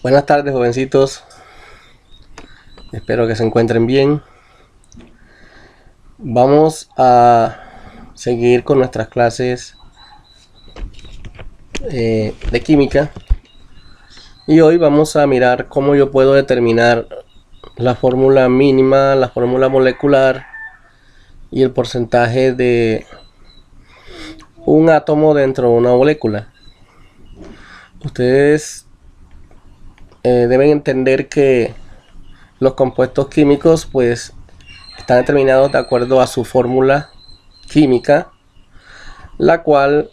Buenas tardes, jovencitos. Espero que se encuentren bien. Vamos a seguir con nuestras clases de química. Y hoy vamos a mirar cómo yo puedo determinar la fórmula mínima, la fórmula molecular y el porcentaje de un átomo dentro de una molécula. Ustedes deben entender que los compuestos químicos pues están determinados de acuerdo a su fórmula química, la cual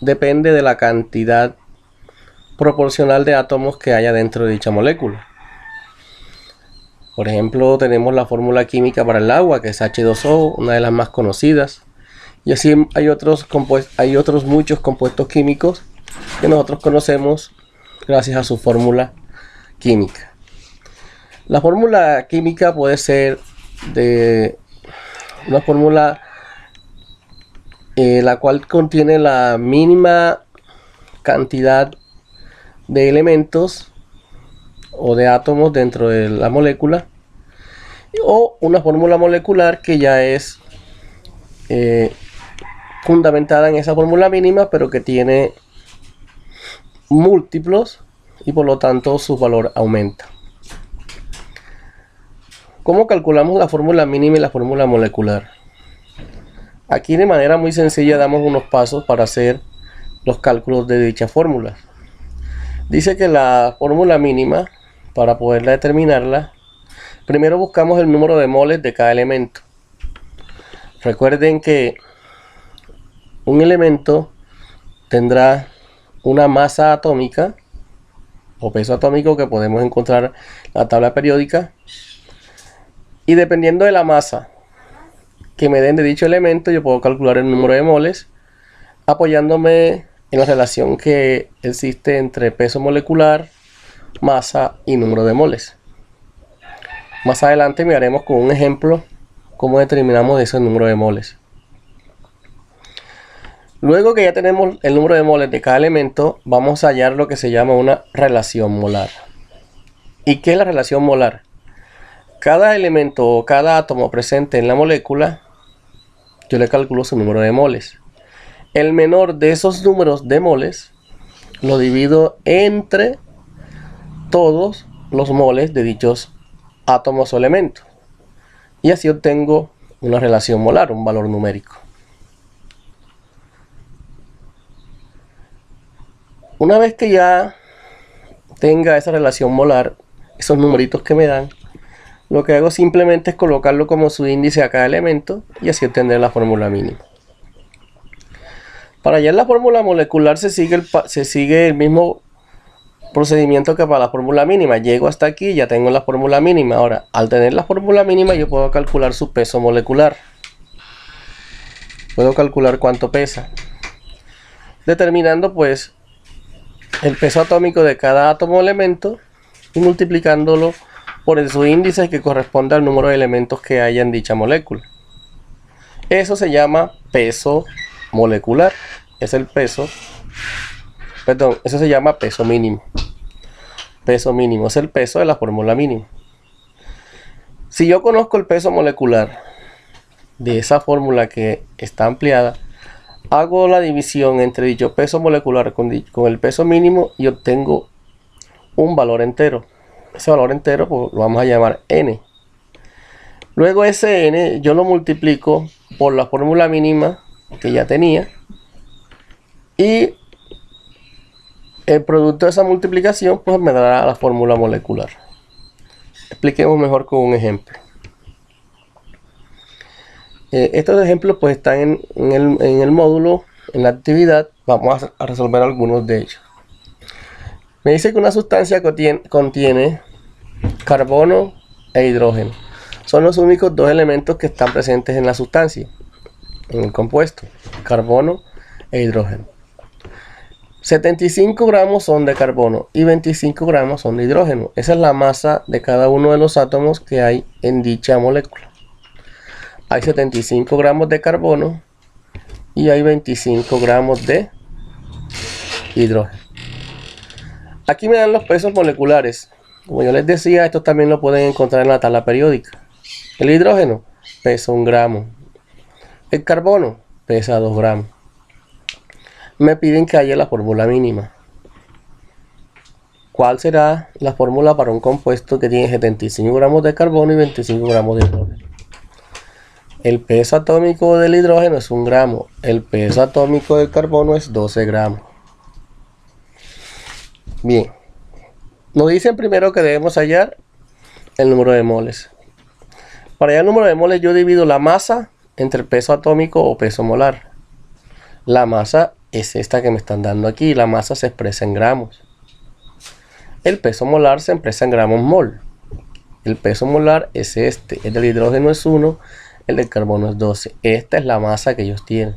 depende de la cantidad proporcional de átomos que haya dentro de dicha molécula. Por ejemplo, tenemos la fórmula química para el agua, que es H2O, una de las más conocidas. Y así hay otros muchos compuestos químicos que nosotros conocemos gracias a su fórmula química. La fórmula química puede ser de una fórmula la cual contiene la mínima cantidad de elementos o de átomos dentro de la molécula, o una fórmula molecular que ya es fundamentada en esa fórmula mínima, pero que tiene múltiplos y por lo tanto su valor aumenta. ¿Cómo calculamos la fórmula mínima y la fórmula molecular? Aquí de manera muy sencilla damos unos pasos para hacer los cálculos de dicha fórmula. Dice que la fórmula mínima, para poderla determinarla, primero buscamos el número de moles de cada elemento. Recuerden que un elemento tendrá una masa atómica o peso atómico que podemos encontrar en la tabla periódica, y dependiendo de la masa que me den de dicho elemento, yo puedo calcular el número de moles apoyándome en la relación que existe entre peso molecular, masa y número de moles. Más adelante miraremos con un ejemplo cómo determinamos ese número de moles. Luego que ya tenemos el número de moles de cada elemento, vamos a hallar lo que se llama una relación molar. ¿Y qué es la relación molar? Cada elemento o cada átomo presente en la molécula, yo le calculo su número de moles. El menor de esos números de moles lo divido entre todos los moles de dichos átomos o elementos. Y así obtengo una relación molar, un valor numérico. Una vez que ya tenga esa relación molar, esos numeritos que me dan, lo que hago simplemente es colocarlo como su índice a cada elemento y así obtener la fórmula mínima. Para hallar la fórmula molecular se sigue el mismo procedimiento que para la fórmula mínima. Llego hasta aquí y ya tengo la fórmula mínima. Ahora, al tener la fórmula mínima, yo puedo calcular su peso molecular. Puedo calcular cuánto pesa, determinando pues el peso atómico de cada átomo o elemento y multiplicándolo por su índice que corresponde al número de elementos que haya en dicha molécula. Eso se llama peso molecular. Eso se llama peso mínimo. Peso mínimo es el peso de la fórmula mínima. Si yo conozco el peso molecular de esa fórmula que está ampliada, hago la división entre dicho peso molecular con el peso mínimo y obtengo un valor entero. Ese valor entero pues, lo vamos a llamar n. Luego ese n yo lo multiplico por la fórmula mínima que ya tenía, y el producto de esa multiplicación pues me dará la fórmula molecular. Expliquemos mejor con un ejemplo. Estos ejemplos pues están en el módulo, en la actividad. Vamos a resolver algunos de ellos. Me dice que una sustancia contiene carbono e hidrógeno. Son los únicos dos elementos que están presentes en la sustancia, en el compuesto, carbono e hidrógeno. 75 gramos son de carbono y 25 gramos son de hidrógeno. Esa es la masa de cada uno de los átomos que hay en dicha molécula. Hay 75 gramos de carbono y hay 25 gramos de hidrógeno. Aquí me dan los pesos moleculares. Como yo les decía, estos también lo pueden encontrar en la tabla periódica. El hidrógeno pesa 1 gramo. El carbono pesa 2 gramos. Me piden que haya la fórmula mínima. ¿Cuál será la fórmula para un compuesto que tiene 75 gramos de carbono y 25 gramos de hidrógeno? El peso atómico del hidrógeno es 1 gramo. El peso atómico del carbono es 12 gramos. Bien. Nos dicen primero que debemos hallar el número de moles. Para hallar el número de moles yo divido la masa entre el peso atómico o peso molar. La masa es esta que me están dando aquí. La masa se expresa en gramos. El peso molar se expresa en gramos mol. El peso molar es este. El del hidrógeno es 1. El del carbono es 12. Esta es la masa que ellos tienen.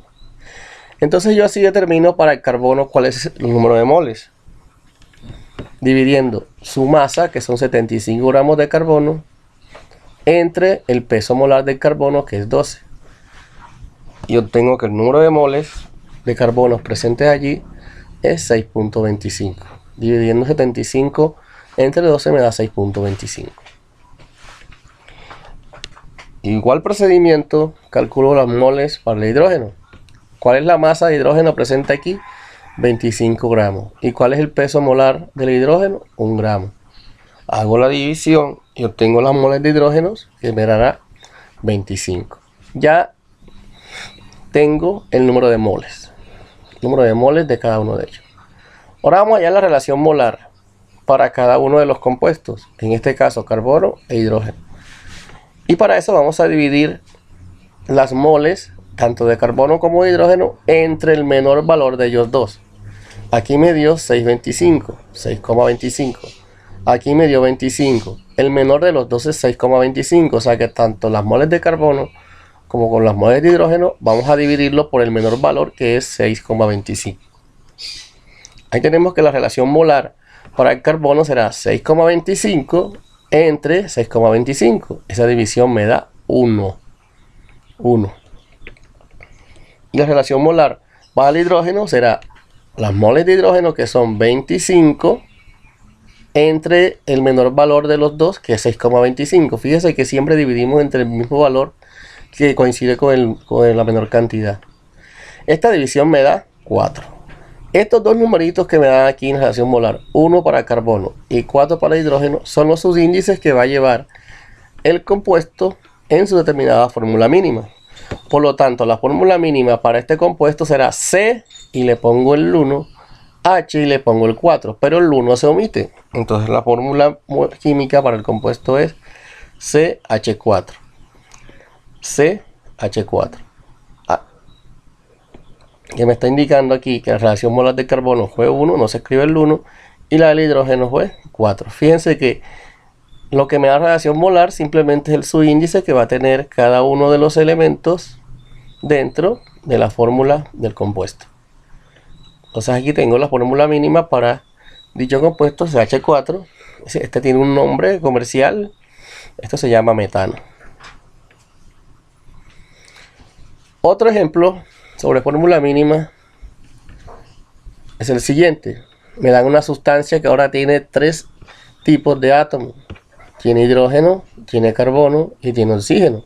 Entonces yo así determino para el carbono cuál es el número de moles. Dividiendo su masa, que son 75 gramos de carbono, entre el peso molar del carbono, que es 12. Y obtengo que el número de moles de carbonos presentes allí es 6.25. Dividiendo 75 entre 12 me da 6.25. Igual procedimiento, calculo los moles para el hidrógeno. ¿Cuál es la masa de hidrógeno presente aquí? 25 gramos. ¿Y cuál es el peso molar del hidrógeno? 1 gramo. Hago la división y obtengo las moles de hidrógenos, que me dará 25. Ya tengo el número de moles. El número de moles de cada uno de ellos. Ahora vamos allá a la relación molar para cada uno de los compuestos. En este caso, carbono e hidrógeno. Y para eso vamos a dividir las moles, tanto de carbono como de hidrógeno, entre el menor valor de ellos dos. Aquí me dio 6.25. Aquí me dio 25. El menor de los dos es 6.25. O sea que tanto las moles de carbono como con las moles de hidrógeno vamos a dividirlo por el menor valor, que es 6.25. Ahí tenemos que la relación molar para el carbono será 6.25 entre 6.25. Esa división me da 1. Y la relación molar para el hidrógeno será las moles de hidrógeno, que son 25, entre el menor valor de los dos, que es 6.25. Fíjese que siempre dividimos entre el mismo valor que coincide con la menor cantidad. Esta división me da 4. Estos dos numeritos que me dan aquí en relación molar, 1 para el carbono y 4 para el hidrógeno, son los subíndices que va a llevar el compuesto en su determinada fórmula mínima. Por lo tanto, la fórmula mínima para este compuesto será C y le pongo el 1, H y le pongo el 4, pero el 1 se omite. Entonces la fórmula química para el compuesto es CH4. CH4. Que me está indicando aquí que la relación molar del carbono fue 1, no se escribe el 1, y la del hidrógeno fue 4. Fíjense que lo que me da relación molar simplemente es el subíndice que va a tener cada uno de los elementos dentro de la fórmula del compuesto. Entonces aquí tengo la fórmula mínima para dicho compuesto, CH4. Este tiene un nombre comercial. Esto se llama metano. Otro ejemplo sobre fórmula mínima es el siguiente. Me dan una sustancia que ahora tiene 3 tipos de átomos. Tiene hidrógeno, tiene carbono y tiene oxígeno.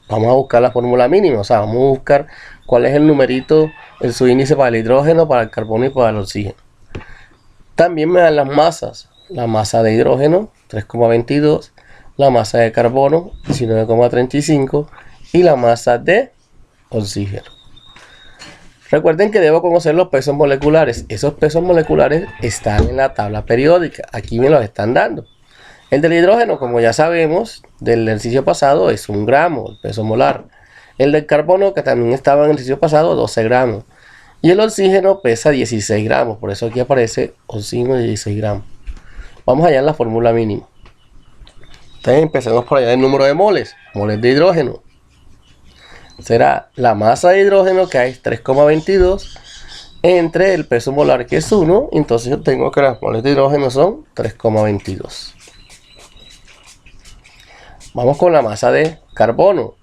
Vamos a buscar la fórmula mínima, o sea, vamos a buscar cuál es el numerito, el subíndice para el hidrógeno, para el carbono y para el oxígeno. También me dan las masas. La masa de hidrógeno, 3,22. La masa de carbono, 19,35. Y la masa de oxígeno. Recuerden que debo conocer los pesos moleculares. Esos pesos moleculares están en la tabla periódica. Aquí me los están dando. El del hidrógeno, como ya sabemos, del ejercicio pasado es 1 gramo, el peso molar. El del carbono, que también estaba en el ejercicio pasado, 12 gramos. Y el oxígeno pesa 16 gramos. Por eso aquí aparece oxígeno de 16 gramos. Vamos allá en la fórmula mínima. Entonces empecemos por allá el número de moles. Moles de hidrógeno. Será la masa de hidrógeno, que es 3,22, entre el peso molar, que es 1. Entonces yo tengo que las moles de hidrógeno son 3,22. Vamos con la masa de carbono.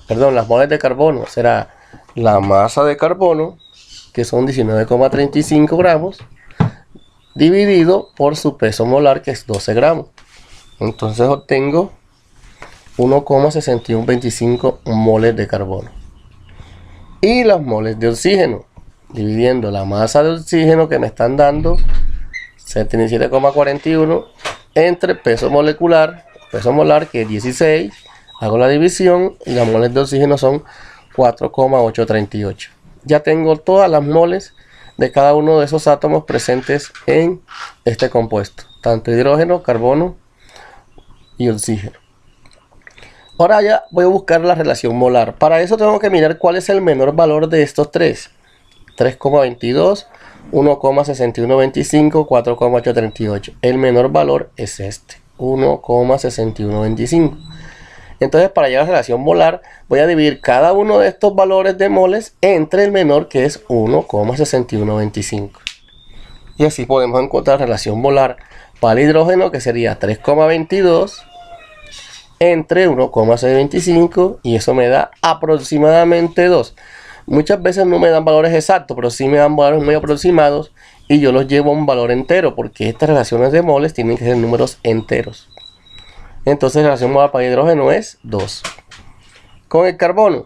Las moles de carbono. Será la masa de carbono, que son 19,35 gramos, dividido por su peso molar, que es 12 gramos. Entonces obtengo 1,6125 moles de carbono. Y las moles de oxígeno, dividiendo la masa de oxígeno que me están dando, 77,41, entre peso molecular, peso molar, que es 16, hago la división y las moles de oxígeno son 4,838. Ya tengo todas las moles de cada uno de esos átomos presentes en este compuesto, tanto hidrógeno, carbono y oxígeno. Ahora ya voy a buscar la relación molar. Para eso tengo que mirar cuál es el menor valor de estos tres: 3,22, 1,6125, 4,838. El menor valor es este, 1,6125. Entonces, para llegar a la relación molar, voy a dividir cada uno de estos valores de moles entre el menor, que es 1,6125. Y así podemos encontrar la relación molar para el hidrógeno, que sería 3,22 entre 1,625, y eso me da aproximadamente 2. Muchas veces no me dan valores exactos, pero sí me dan valores muy aproximados, y yo los llevo a un valor entero, porque estas relaciones de moles tienen que ser números enteros. Entonces la relación molar para el hidrógeno es 2. Con el carbono,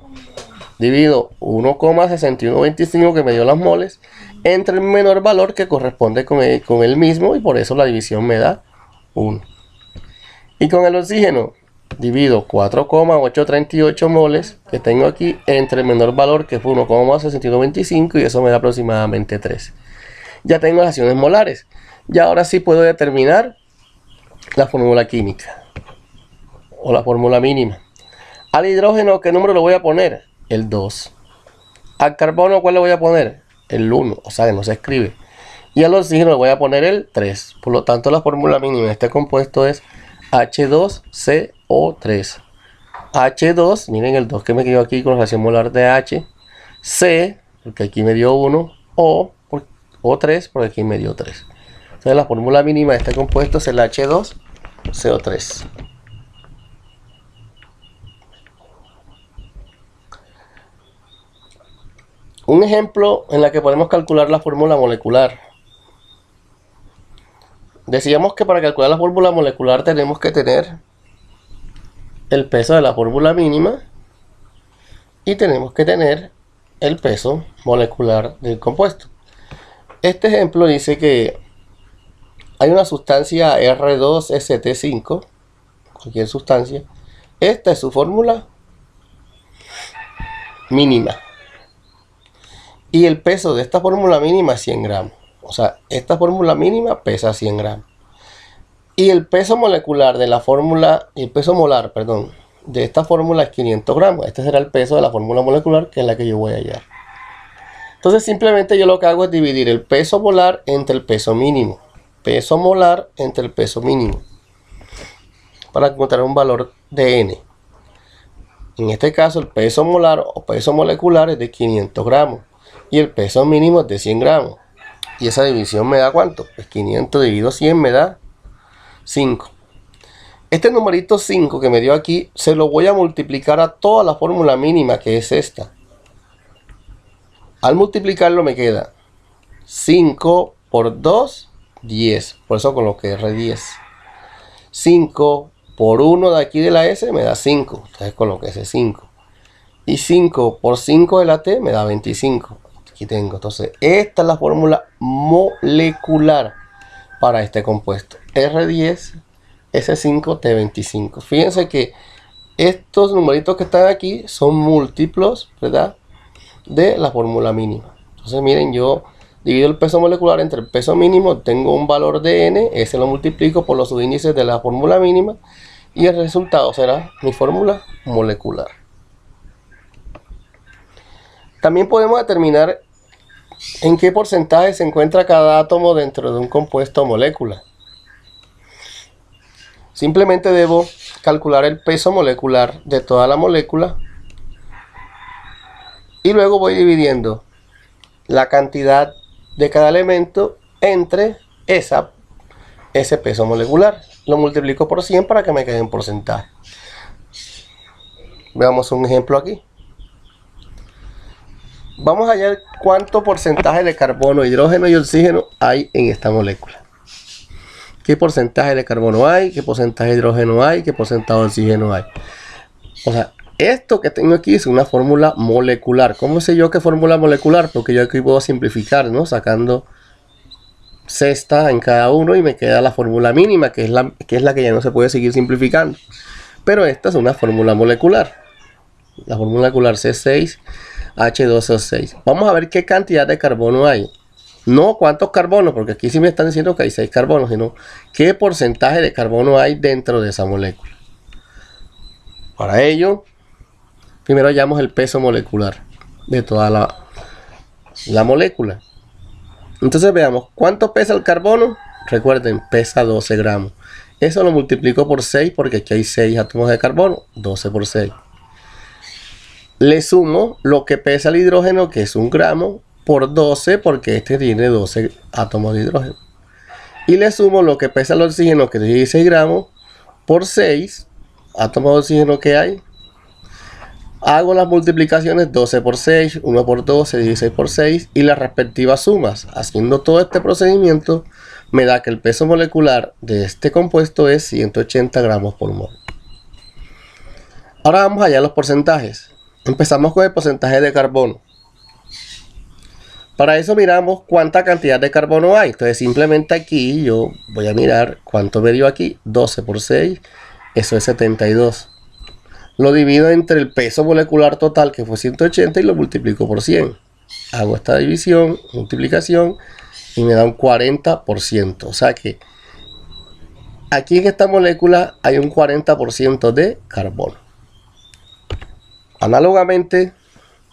divido 1,6125 que me dio las moles entre el menor valor que corresponde con el mismo, y por eso la división me da 1. Y con el oxígeno, divido 4,838 moles que tengo aquí entre el menor valor, que fue 1,6125, y eso me da aproximadamente 3. Ya tengo las relaciones molares. Y ahora sí puedo determinar la fórmula química o la fórmula mínima. Al hidrógeno, ¿qué número le voy a poner? El 2. Al carbono, ¿cuál le voy a poner? El 1, o sea que no se escribe. Y al oxígeno le voy a poner el 3. Por lo tanto, la fórmula mínima de este compuesto es H2CO3. H2, miren el 2 que me quedó aquí con la relación molar de H. C, porque aquí me dio 1. O3, porque aquí me dio 3. Entonces la fórmula mínima de este compuesto es el H2CO3. Un ejemplo en la que podemos calcular la fórmula molecular. Decíamos que para calcular la fórmula molecular tenemos que tener el peso de la fórmula mínima y tenemos que tener el peso molecular del compuesto. Este ejemplo dice que hay una sustancia R2ST5, cualquier sustancia. Esta es su fórmula mínima. Y el peso de esta fórmula mínima es 100 gramos. O sea, esta fórmula mínima pesa 100 gramos. Y el peso molecular de la fórmula, el peso molar, perdón, de esta fórmula es 500 gramos. Este será el peso de la fórmula molecular, que es la que yo voy a hallar. Entonces simplemente yo lo que hago es dividir el peso molar entre el peso mínimo. Peso molar entre el peso mínimo, para encontrar un valor de N. En este caso el peso molar o peso molecular es de 500 gramos. Y el peso mínimo es de 100 gramos. Y esa división me da ¿cuánto? Pues 500 dividido 100 me da 5. Este numerito 5 que me dio aquí, se lo voy a multiplicar a toda la fórmula mínima, que es esta. Al multiplicarlo me queda 5 por 2, 10. Por eso coloqué R10. 5 por 1 de aquí de la S me da 5. Entonces coloqué ese 5. Y 5 por 5 de la T me da 25. Aquí tengo. Entonces, esta es la fórmula molecular para este compuesto. R10, S5, T25. Fíjense que estos numeritos que están aquí son múltiplos, ¿verdad?, de la fórmula mínima. Entonces, miren, yo divido el peso molecular entre el peso mínimo, tengo un valor de N, ese lo multiplico por los subíndices de la fórmula mínima y el resultado será mi fórmula molecular. También podemos determinar en qué porcentaje se encuentra cada átomo dentro de un compuesto o molécula. Simplemente debo calcular el peso molecular de toda la molécula y luego voy dividiendo la cantidad de cada elemento entre ese peso molecular. Lo multiplico por 100 para que me quede en porcentaje. Veamos un ejemplo aquí. Vamos a hallar cuánto porcentaje de carbono, hidrógeno y oxígeno hay en esta molécula. qué porcentaje de carbono hay, qué porcentaje de hidrógeno hay, qué porcentaje de oxígeno hay. O sea, esto que tengo aquí es una fórmula molecular. ¿Cómo sé yo qué fórmula molecular? Porque yo aquí puedo simplificar, ¿no? Sacando sexta en cada uno y me queda la fórmula mínima, que es la que ya no se puede seguir simplificando. Pero esta es una fórmula molecular. La fórmula molecular C6H12O6. Vamos a ver qué cantidad de carbono hay. No cuántos carbonos, porque aquí sí me están diciendo que hay 6 carbonos, sino qué porcentaje de carbono hay dentro de esa molécula. Para ello, primero hallamos el peso molecular de toda la molécula. Entonces veamos, ¿cuánto pesa el carbono? Recuerden, pesa 12 gramos. Eso lo multiplico por 6 porque aquí hay 6 átomos de carbono. 12 por 6. Le sumo lo que pesa el hidrógeno, que es 1 gramo, por 12 porque este tiene 12 átomos de hidrógeno. Y le sumo lo que pesa el oxígeno, que es 16 gramos, por 6 átomos de oxígeno que hay. Hago las multiplicaciones 12 por 6, 1 por 12, 16 por 6 y las respectivas sumas. Haciendo todo este procedimiento me da que el peso molecular de este compuesto es 180 gramos por mol. Ahora vamos allá a los porcentajes. Empezamos con el porcentaje de carbono. Para eso miramos cuánta cantidad de carbono hay. Entonces simplemente aquí yo voy a mirar cuánto me dio aquí. 12 por 6, eso es 72. Lo divido entre el peso molecular total, que fue 180, y lo multiplico por 100. Hago esta división, multiplicación, y me da un 40%. O sea que aquí en esta molécula hay un 40% de carbono. Análogamente,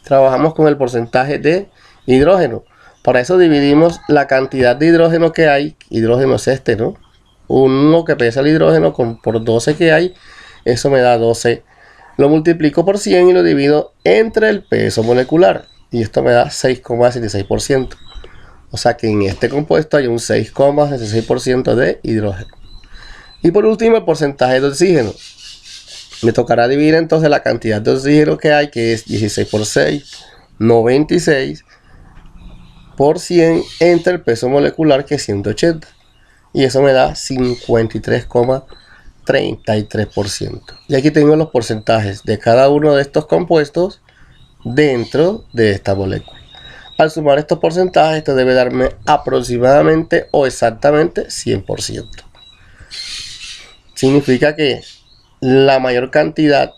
trabajamos con el porcentaje de hidrógeno. Para eso dividimos la cantidad de hidrógeno que hay. Hidrógeno es este, ¿no? 1 que pesa el hidrógeno por 12 que hay. Eso me da 12. Lo multiplico por 100 y lo divido entre el peso molecular. Y esto me da 6,76%. O sea que en este compuesto hay un 6,66% de hidrógeno. Y por último, el porcentaje de oxígeno. Me tocará dividir entonces la cantidad de oxígeno que hay, que es 16 por 6, 96 por 100 entre el peso molecular, que es 180. Y eso me da 53,33%. Y aquí tengo los porcentajes de cada uno de estos compuestos dentro de esta molécula. Al sumar estos porcentajes, esto debe darme aproximadamente o exactamente 100%. Significa que la mayor cantidad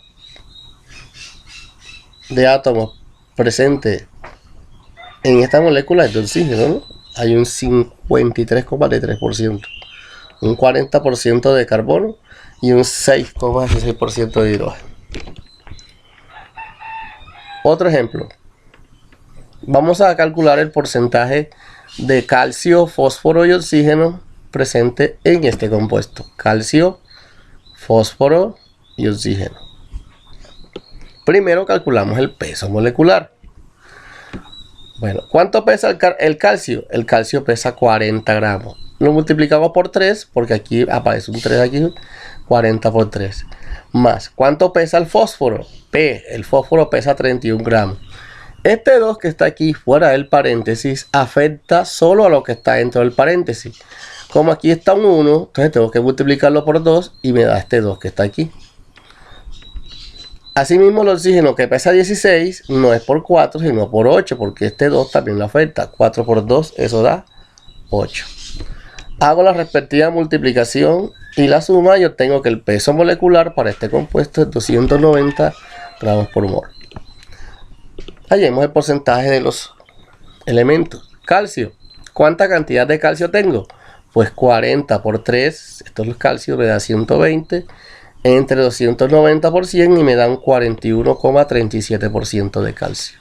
de átomos presentes en esta molécula es de oxígeno, ¿no? Hay un 53,3%, un 40% de carbono y un 6,16% de hidrógeno. Otro ejemplo. Vamos a calcular el porcentaje de calcio, fósforo y oxígeno presente en este compuesto. Calcio, fósforo y oxígeno. Primero calculamos el peso molecular. Bueno, ¿cuánto pesa el calcio? El calcio pesa 40 gramos. Lo multiplicamos por 3, porque aquí aparece un 3 aquí, 40 por 3. Más, ¿cuánto pesa el fósforo? El fósforo pesa 31 gramos. Este 2 que está aquí fuera del paréntesis afecta solo a lo que está dentro del paréntesis. Como aquí está un 1, entonces tengo que multiplicarlo por 2 y me da este 2 que está aquí. Asimismo, el oxígeno, que pesa 16, no es por 4, sino por 8, porque este 2 también lo afecta. 4 por 2, eso da 8. Hago la respectiva multiplicación y la suma y obtengo que el peso molecular para este compuesto es 290 gramos por mol. Hallemos el porcentaje de los elementos. Calcio. ¿Cuánta cantidad de calcio tengo? Pues 40 por 3, esto es el calcio, me da 120, entre 290 por 100 y me da un 41,37% de calcio.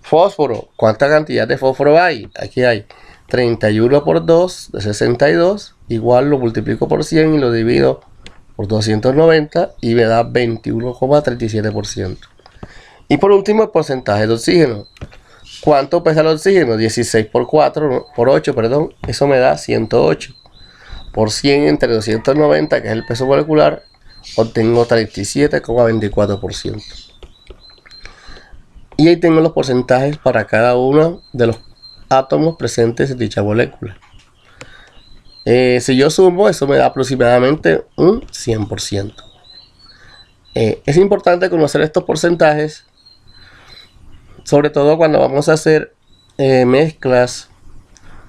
Fósforo. ¿Cuánta cantidad de fósforo hay? Aquí hay 31 por 2 de 62, igual lo multiplico por 100 y lo divido por 290 y me da 21,37%. Y por último, el porcentaje de oxígeno. ¿Cuánto pesa el oxígeno? 16 por 8, perdón. Eso me da 108. Por 100 entre 290, que es el peso molecular, obtengo 37,24%. Y ahí tengo los porcentajes para cada uno de los átomos presentes en dicha molécula. Si yo sumo, eso me da aproximadamente un 100%. Es importante conocer estos porcentajes, sobre todo cuando vamos a hacer mezclas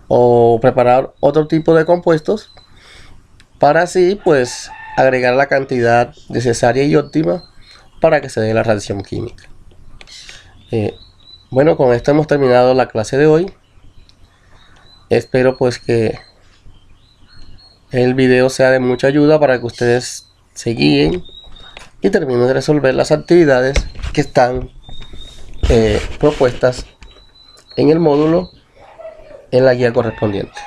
o preparar otro tipo de compuestos, para así pues agregar la cantidad necesaria y óptima para que se dé la reacción química. Bueno, con esto hemos terminado la clase de hoy. Espero pues que el video sea de mucha ayuda para que ustedes se guíen y terminen de resolver las actividades que están propuestas en el módulo en la guía correspondiente.